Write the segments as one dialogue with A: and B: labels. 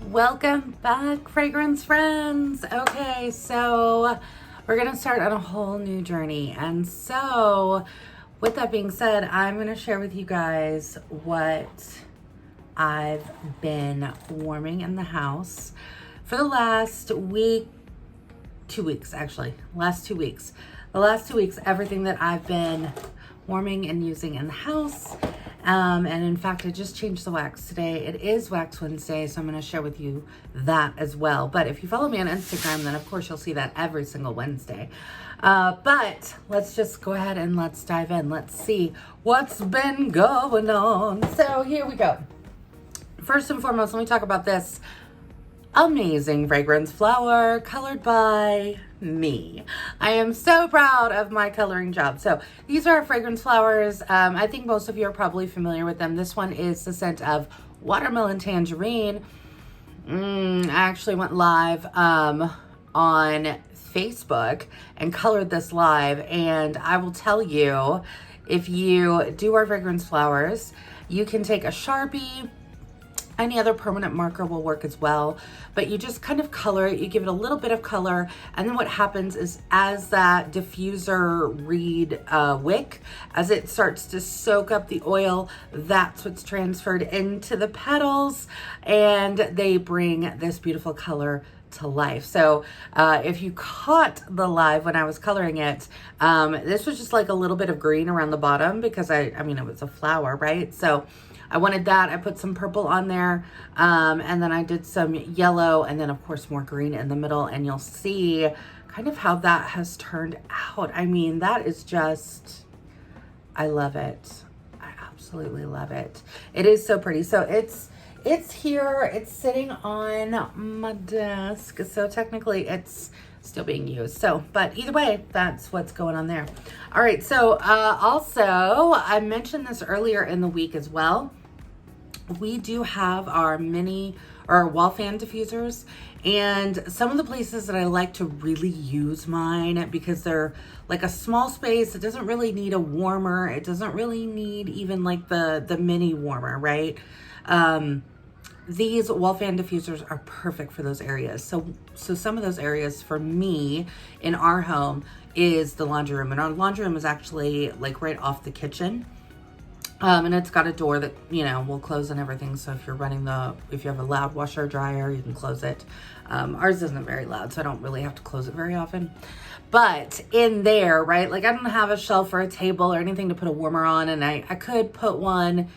A: Welcome back, fragrance friends. Okay, so we're gonna start on a whole new journey. And so with that being said, I'm gonna share with you guys what I've been warming in the house for the last week, 2 weeks actually, last 2 weeks. The last 2 weeks, everything that I've been warming and using in the house. And in fact, I just changed the wax today. It is Wax Wednesday, so I'm going to share with you that as well. But if you follow me on Instagram, then of course you'll see that every single Wednesday. But let's just go ahead and let's dive in. Let's see what's been going on. So here we go. First and foremost, let me talk about this amazing fragrance flower colored by me. I am so proud of my coloring job. So these are our fragrance flowers. I think most of you are probably familiar with them. This one is the scent of watermelon tangerine. I actually went live on Facebook and colored this live, and I will tell you, if you do our fragrance flowers, you can take a Sharpie. Any other permanent marker will work as well, but you just kind of color it, you give it a little bit of color, and then what happens is as that diffuser reed wick, as it starts to soak up the oil, that's what's transferred into the petals, and they bring this beautiful color to life. So if you caught the live when I was coloring it, this was just like a little bit of green around the bottom because I mean, it was a flower, right? So I wanted that. I put some purple on there, and then I did some yellow, and then of course more green in the middle, and you'll see kind of how that has turned out. I mean, that is just, I love it. I absolutely love it. It is so pretty. So it's here, it's sitting on my desk, so technically it's still being used. So, but either way, that's what's going on there. All right, so also, I mentioned this earlier in the week as well. We do have our mini or wall fan diffusers, and some of the places that I like to really use mine, because they're like a small space, it doesn't really need a warmer, it doesn't really need even like the mini warmer, right? These wall fan diffusers are perfect for those areas. So some of those areas for me in our home is the laundry room, and our laundry room is actually like right off the kitchen. And it's got a door that, you know, will close and everything. So if you're if you have a loud washer or dryer, you can close it. Ours isn't very loud, so I don't really have to close it very often. But in there, right, like I don't have a shelf or a table or anything to put a warmer on. And I could put one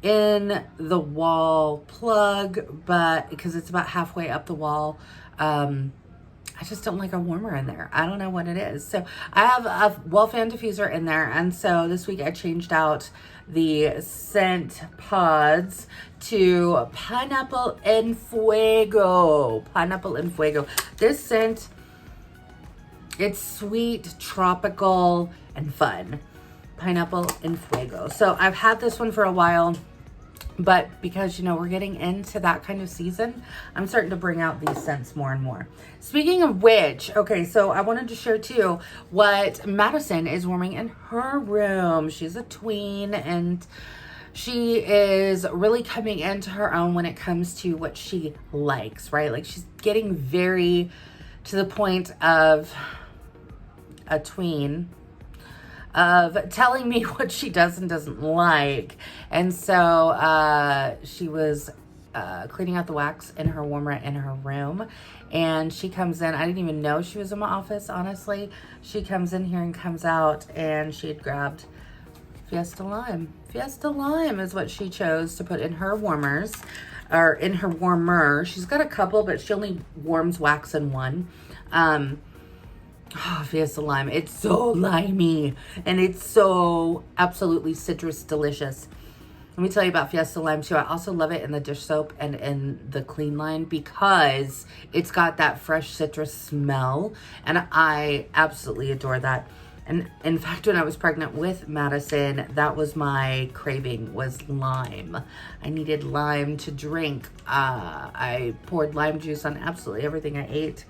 A: in the wall plug, but because it's about halfway up the wall, I just don't like a warmer in there. I don't know what it is. So I have a wall fan diffuser in there. And so this week I changed out the scent pods to Pineapple en Fuego. Pineapple en Fuego. This scent, it's sweet, tropical, and fun. Pineapple en Fuego. So I've had this one for a while, but because, you know, we're getting into that kind of season, I'm starting to bring out these scents more and more. Speaking of which, okay, so I wanted to share too what Madison is warming in her room. She's a tween, and she is really coming into her own when it comes to what she likes, right? Like she's getting very to the point of a tween, of telling me what she does and doesn't like. And so she was cleaning out the wax in her warmer in her room, and she comes in. I didn't even know she was in my office, honestly. She comes in here and comes out, and she had grabbed Fiesta Lime. Fiesta Lime is what she chose to put in her warmers, or in her warmer. She's got a couple, but she only warms wax in one. Oh, Fiesta Lime. It's so limey, and it's so absolutely citrus delicious. Let me tell you about Fiesta Lime too. I also love it in the dish soap and in the clean line because it's got that fresh citrus smell, and I absolutely adore that. And in fact, when I was pregnant with Madison, that was my craving, was lime. I needed lime to drink. I poured lime juice on absolutely everything I ate.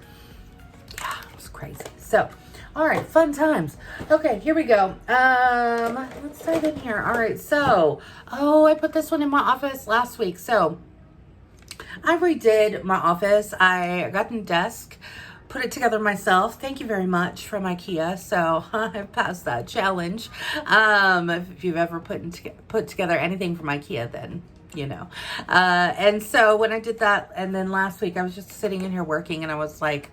A: Yeah, it was crazy. So, all right, fun times. Okay, here we go. Let's dive in here. All right, so, I put this one in my office last week. So, I redid my office. I got a desk, put it together myself. Thank you very much from IKEA. So I've passed that challenge. If you've ever put together anything from IKEA, then you know. And so when I did that, and then last week I was just sitting in here working, and I was like,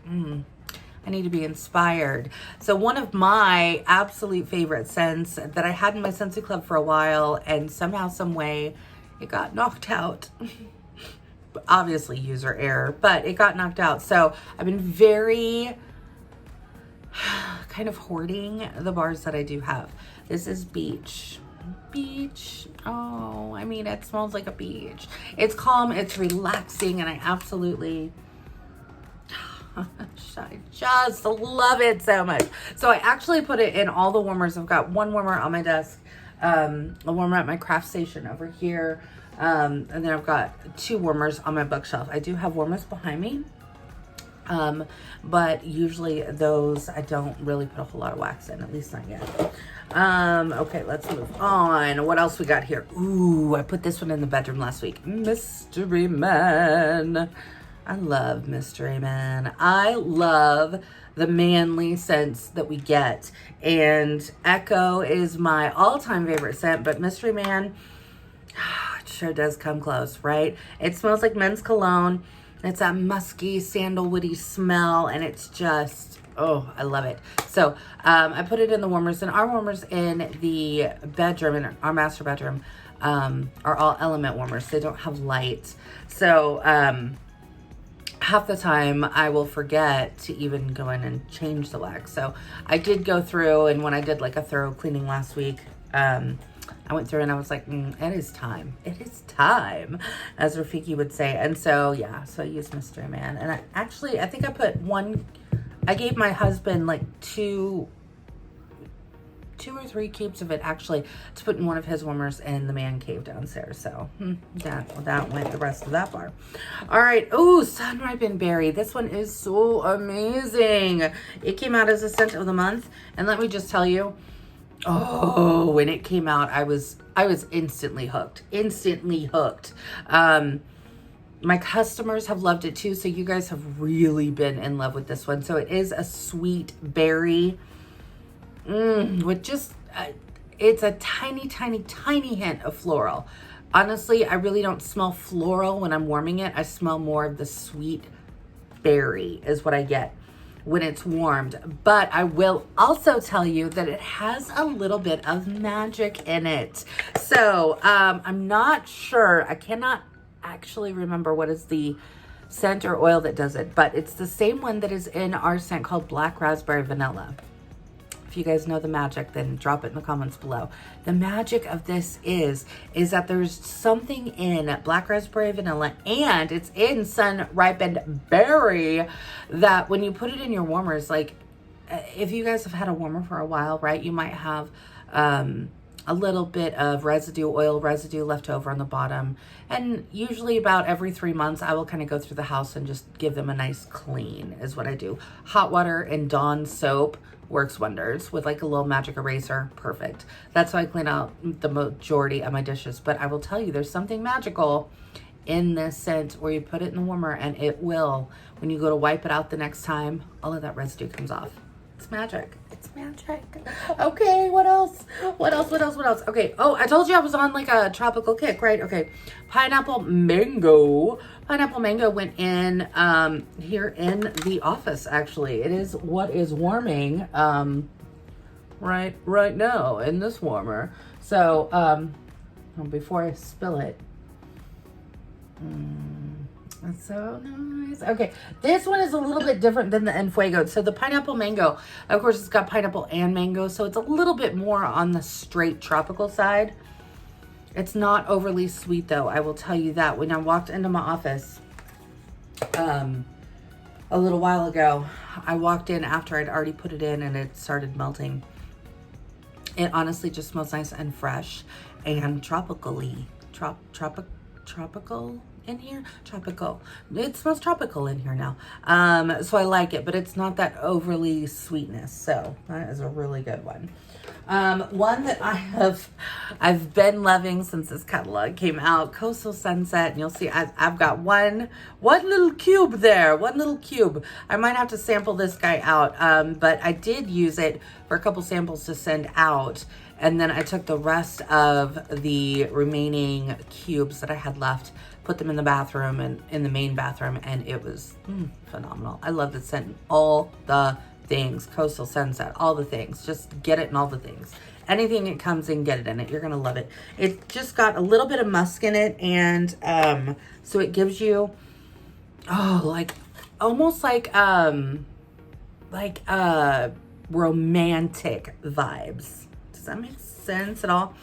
A: I need to be inspired. So one of my absolute favorite scents that I had in my Scentsy Club for a while, and somehow, some way, it got knocked out. Obviously user error, but it got knocked out. So I've been very kind of hoarding the bars that I do have. This is Beach. Beach. Oh, I mean, it smells like a beach. It's calm, it's relaxing, and I absolutely I just love it so much. So I actually put it in all the warmers. I've got one warmer on my desk, a warmer at my craft station over here, and then I've got 2 warmers on my bookshelf. I do have warmers behind me, but usually those I don't really put a whole lot of wax in, at least not yet. Okay, let's move on. What else we got here? Ooh, I put this one in the bedroom last week. Mystery Man. I love Mystery Man. I love the manly scents that we get. And Echo is my all-time favorite scent, but Mystery Man, it sure does come close, right? It smells like men's cologne. It's that musky, sandalwoody smell, and it's just, oh, I love it. So I put it in the warmers, and our warmers in the bedroom, in our master bedroom, are all element warmers. They don't have light. So half the time I will forget to even go in and change the wax. So I did go through, and when I did like a thorough cleaning last week, I went through and I was like, it is time. It is time, as Rafiki would say. And so, yeah, so I used Mystery Man. And I think I put I gave my husband like two or 3 cubes of it actually to put in one of his warmers in the man cave downstairs. So that went the rest of that bar. All right. Oh, Sun Ripened Berry. This one is so amazing. It came out as a scent of the month, and let me just tell you, oh, when it came out, I was instantly hooked. My customers have loved it too, so you guys have really been in love with this one. So it is a sweet berry. With just, it's a tiny, tiny, tiny hint of floral. Honestly, I really don't smell floral when I'm warming it. I smell more of the sweet berry is what I get when it's warmed. But I will also tell you that it has a little bit of magic in it. So I'm not sure. I cannot actually remember what is the scent or oil that does it, but it's the same one that is in our scent called Black Raspberry Vanilla. If you guys know the magic, then drop it in the comments below. The magic of this is that there's something in Black Raspberry Vanilla, and it's in Sun Ripened Berry, that when you put it in your warmers, like if you guys have had a warmer for a while, right, you might have a little bit of oil residue left over on the bottom. And usually about every 3 months, I will kind of go through the house and just give them a nice clean is what I do. Hot water and Dawn soap works wonders with like a little magic eraser. Perfect. That's how I clean out the majority of my dishes. But I will tell you, there's something magical in this scent where you put it in the warmer, and it will, when you go to wipe it out the next time, all of that residue comes off. It's magic. It's magic. Okay, what else? Okay. Oh, I told you I was on like a tropical kick, right? Okay. Pineapple mango. Pineapple mango went in here in the office, actually. It is what is warming right now in this warmer. So before I spill it. That's so nice. Okay, this one is a little bit different than the Enfuego. So the pineapple mango, of course, it's got pineapple and mango, so it's a little bit more on the straight tropical side. It's not overly sweet, though. I will tell you that. When I walked into my office a little while ago, I walked in after I'd already put it in, and it started melting. It honestly just smells nice and fresh and tropically. Tropical? in here. Tropical. It smells tropical in here now. So I like it, but it's not that overly sweetness. So that is a really good one. One that I've been loving since this catalog came out, Coastal Sunset, and you'll see I've got one little cube there, one little cube. I might have to sample this guy out, but I did use it for a couple samples to send out, and then I took the rest of the remaining cubes that I had left, put them in the bathroom and in the main bathroom, and it was phenomenal. I love the scent, all the things, Coastal Sunset, all the things. Just get it in all the things. Anything it comes in, get it in it. You're gonna love it. It just got a little bit of musk in it, and so it gives you like almost like romantic vibes. Does that make sense at all?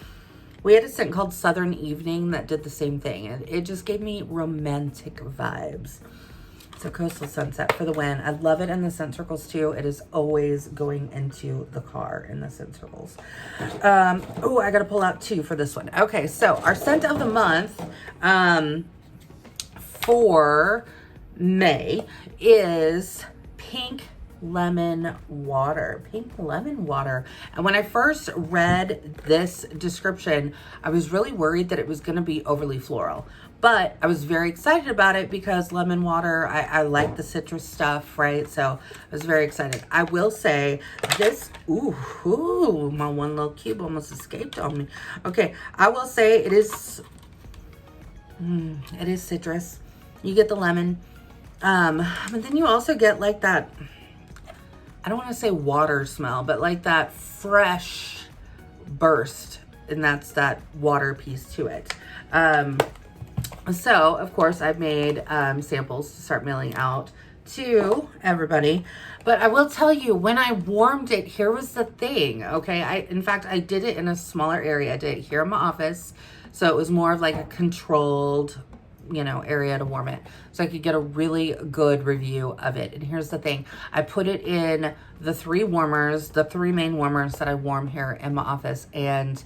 A: We had a scent called Southern Evening that did the same thing, and it just gave me romantic vibes. So Coastal Sunset for the win. I love it in the scent circles too. It is always going into the car in the scent circles. Oh, I got to pull out 2 for this one. Okay, so our scent of the month for May is Pink Lemon Water. Pink Lemon Water. And when I first read this description, I was really worried that it was going to be overly floral. But I was very excited about it because lemon water, I like the citrus stuff, right? So I was very excited. I will say this, ooh, my one little cube almost escaped on me. Okay, I will say it is citrus. You get the lemon, but then you also get like that, I don't want to say water smell, but like that fresh burst, and that's that water piece to it. So, of course, I've made samples to start mailing out to everybody. But I will tell you, when I warmed it, here was the thing, okay? In fact, I did it in a smaller area. I did it here in my office. So it was more of like a controlled, area to warm it. So I could get a really good review of it. And here's the thing. I put it in the 3 warmers, the 3 main warmers that I warm here in my office. And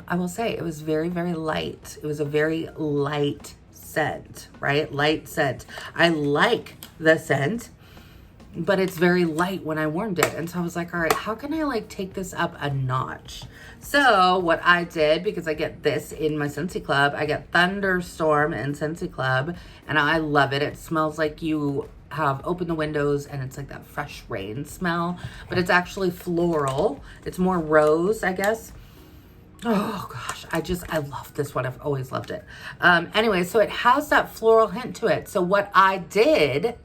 A: I will say it was very, very light. It was a very light scent, right? Light scent. I like the scent, but it's very light when I warmed it. And so I was like, all right, how can I like take this up a notch? So what I did, because I get this in my Scentsy Club, I get Thunderstorm in Scentsy Club, and I love it. It smells like you have opened the windows and it's like that fresh rain smell, but it's actually floral. It's more rose, I guess. Oh gosh, I love this one. I've always loved it. Anyway, so it has that floral hint to it. So what I did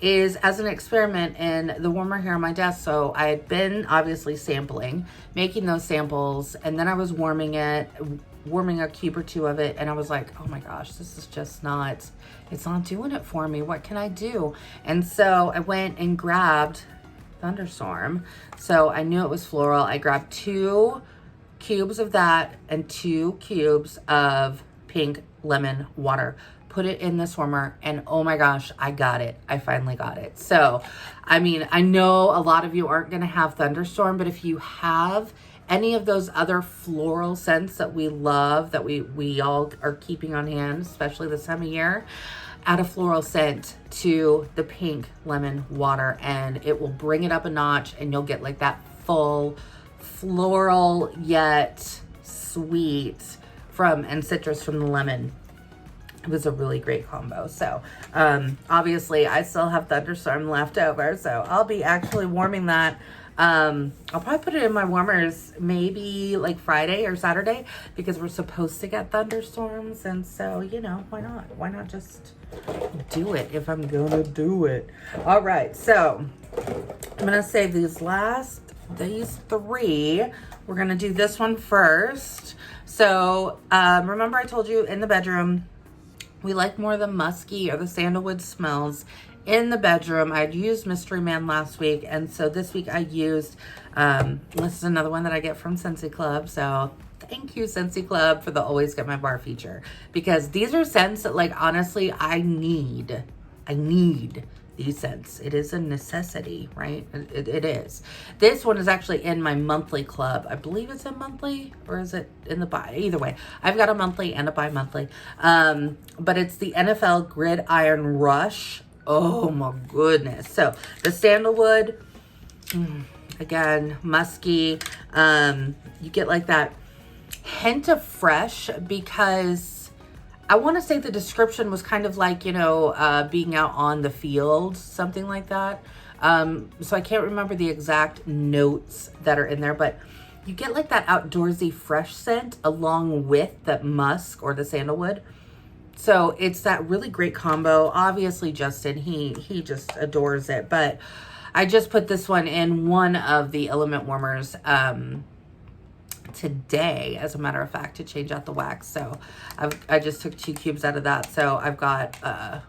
A: is, as an experiment in the warmer here on my desk, so I had been obviously sampling, making those samples, and then I was warming a cube or 2 of it, and I was like, oh my gosh, this is just not, it's not doing it for me. What can I do? And so I went and grabbed Thunderstorm. So I knew it was floral. I grabbed 2 cubes of that and 2 cubes of Pink Lemon Water. Put it in this warmer, and oh my gosh, I got it. I finally got it. So, I mean, I know a lot of you aren't going to have Thunderstorm, but if you have any of those other floral scents that we love, that we all are keeping on hand, especially this time of year, add a floral scent to the Pink Lemon Water, and it will bring it up a notch, and you'll get like that full floral yet sweet and citrus from the lemon. It was a really great combo. So obviously I still have Thunderstorm left over, so I'll be actually warming that. I'll probably put it in my warmers maybe like Friday or Saturday, because we're supposed to get thunderstorms, and so why not just do it if I'm gonna do it. All right, so I'm gonna save these 3. We're gonna do this one first. So remember I told you in the bedroom we like more of the musky or the sandalwood smells in the bedroom. I'd used Mystery Man last week, and so this week I used, this is another one that I get from Scentsy Club, so thank you, Scentsy Club, for the Always Get My Bar feature, because these are scents that, like, honestly, I need these scents. It is a necessity, right? It is. This one is actually in my monthly club. I believe it's a monthly, or is it in the buy? Either way, I've got a monthly and a bi-monthly. But it's the NFL Gridiron Rush. Oh my goodness. So the sandalwood, again, musky. You get like that hint of fresh, because I want to say the description was kind of like, you know, being out on the field, something like that. So I can't remember the exact notes that are in there, but you get like that outdoorsy fresh scent along with the musk or the sandalwood. So it's that really great combo. Obviously, Justin, he just adores it, but I just put this one in one of the element warmers, today, as a matter of fact, to change out the wax. So I just took 2 cubes out of that, so I've got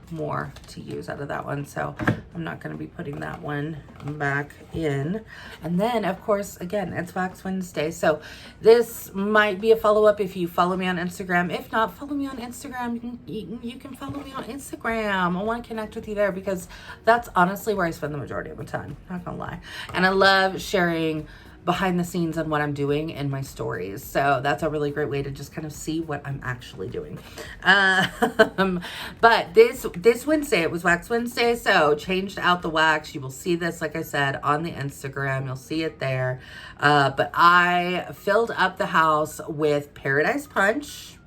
A: more to use out of that one, so I'm not going to be putting that one back in. And then, of course, again, it's Wax Wednesday, so this might be a follow-up if you follow me on Instagram. If not, follow me on Instagram. You can follow me on Instagram. I want to connect with you there, because that's honestly where I spend the majority of my time, not gonna lie. And I love sharing behind the scenes on what I'm doing in my stories. So that's a really great way to just kind of see what I'm actually doing. But this Wednesday, it was Wax Wednesday, so changed out the wax. You will see this, like I said, on the Instagram. You'll see it there. But I filled up the house with Paradise Punch.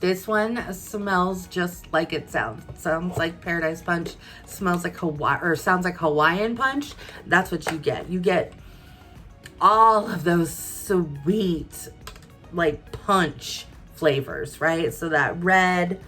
A: This one smells just like it sounds. It sounds like Paradise Punch, smells like Hawaii, or sounds like Hawaiian Punch. That's what you get. You get all of those sweet, like, punch flavors, right? So that red,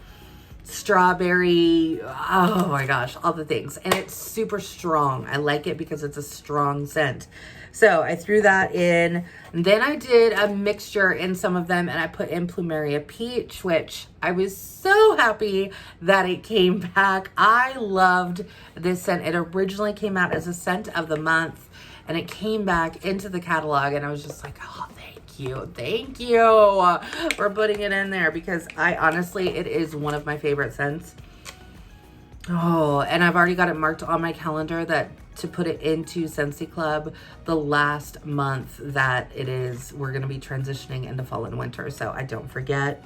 A: strawberry, oh my gosh, all the things. And it's super strong. I like it because it's a strong scent. So I threw that in. And then I did a mixture in some of them, and I put in Plumeria Peach, which I was so happy that it came back. I loved this scent. It originally came out as a scent of the month, and it came back into the catalog, and I was just like, oh, thank you for putting it in there, because I honestly, it is one of my favorite scents. Oh, and I've already got it marked on my calendar that to put it into Scentsy Club the last month that it is, we're going to be transitioning into fall and winter, so I don't forget.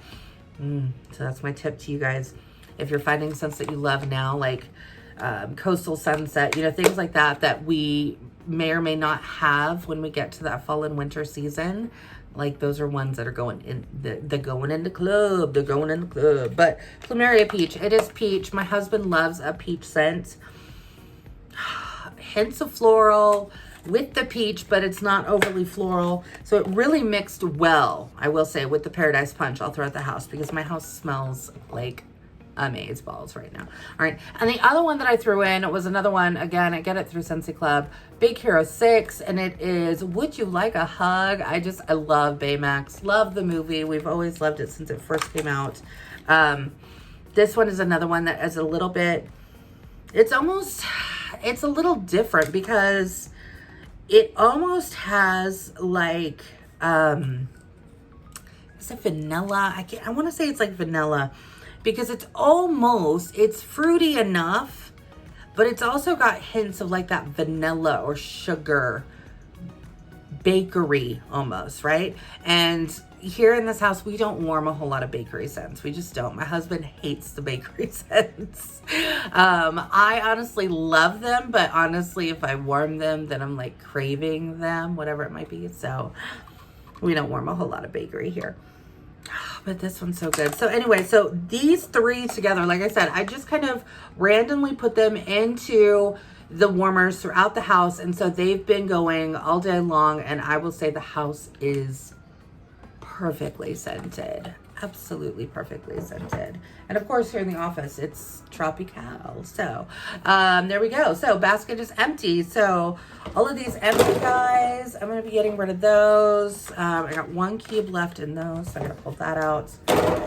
A: So that's my tip to you guys. If you're finding scents that you love now, like Coastal Sunset, you know, things like that, that we may or may not have when we get to that fall and winter season, like those are ones that are going in they're going in the club. But Plumeria Peach, it is peach. My husband loves a peach scent. Hints of floral with the peach, but it's not overly floral, so it really mixed well, I will say, with the Paradise Punch all throughout the house, because my house smells like amaze balls right now. All right, and the other one that I threw in was another one. Again, I get it through Scentsy Club, Big Hero 6, and it is Would You Like a Hug? I love Baymax, love the movie. We've always loved it since it first came out. This one is another one that is a little bit, it's a little different, because it almost has like is it vanilla? I want to say it's like vanilla, because it's fruity enough, but it's also got hints of like that vanilla or sugar bakery almost, right? And here in this house, we don't warm a whole lot of bakery scents. We just don't. My husband hates the bakery scents. I honestly love them, but honestly, if I warm them, then I'm like craving them, whatever it might be. So we don't warm a whole lot of bakery here. But this one's so good. So anyway, so these three together, like I said, I just kind of randomly put them into the warmers throughout the house. And so they've been going all day long. And I will say the house is perfectly scented. Absolutely perfectly scented. And of course, here in the office, it's tropical. So there we go. So basket is empty. So all of these empty guys, I'm going to be getting rid of those. I got 1 cube left in those, so I'm going to pull that out.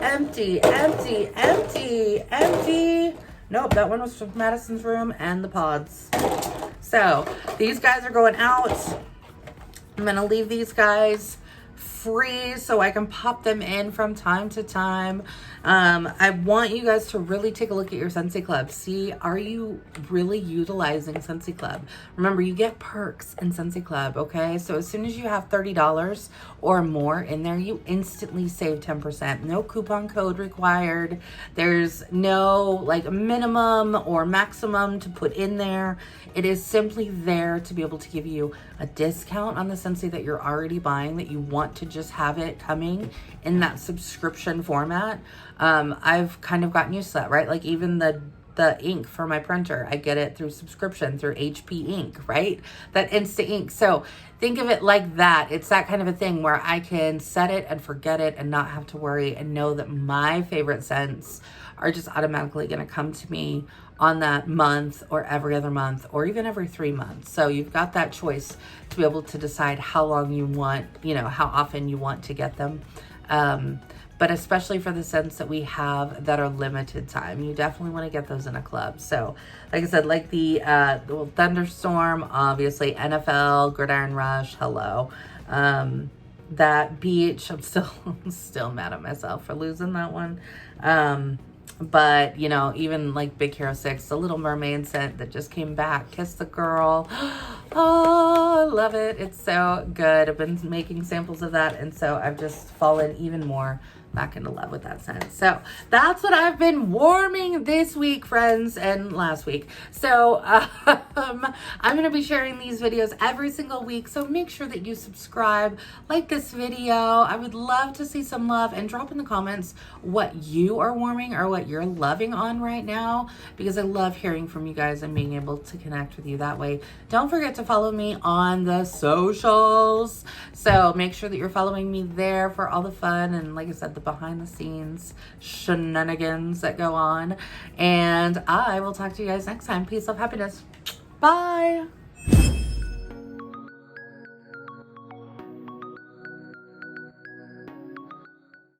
A: Empty, empty, empty, empty. Nope, that one was from Madison's room and the pods. So these guys are going out. I'm going to leave these guys free so I can pop them in from time to time. I want you guys to really take a look at your Scentsy Club. See, are you really utilizing Scentsy Club? Remember, you get perks in Scentsy Club, okay? So as soon as you have $30 or more in there, you instantly save 10%. No coupon code required. There's no like minimum or maximum to put in there. It is simply there to be able to give you a discount on the Scentsy that you're already buying, that you want to just have it coming in that subscription format. I've kind of gotten used to that, right? Like even the ink for my printer, I get it through subscription through HP ink, right? That Insta ink. So think of it like that. It's that kind of a thing where I can set it and forget it and not have to worry and know that my favorite scents are just automatically going to come to me on that month or every other month or even every 3 months. So you've got that choice to be able to decide how long you want, you know, how often you want to get them. But especially for the scents that we have that are limited time, you definitely want to get those in a club. So like I said, like the Thunderstorm, obviously, NFL, Gridiron Rush, hello. That Beach, I'm still mad at myself for losing that one. But you know, even like Big Hero 6, the Little Mermaid scent that just came back, Kiss the Girl. Oh, I love it. It's so good. I've been making samples of that, and so I've just fallen even more back into love with that scent. So that's what I've been warming this week, friends, and last week. So I'm going to be sharing these videos every single week. So make sure that you subscribe, like this video. I would love to see some love, and drop in the comments what you are warming or what you're loving on right now, because I love hearing from you guys and being able to connect with you that way. Don't forget to follow me on the socials. So make sure that you're following me there for all the fun and, like I said, the behind the scenes shenanigans that go on. And I will talk to you guys next time. Peace, love, happiness. Bye.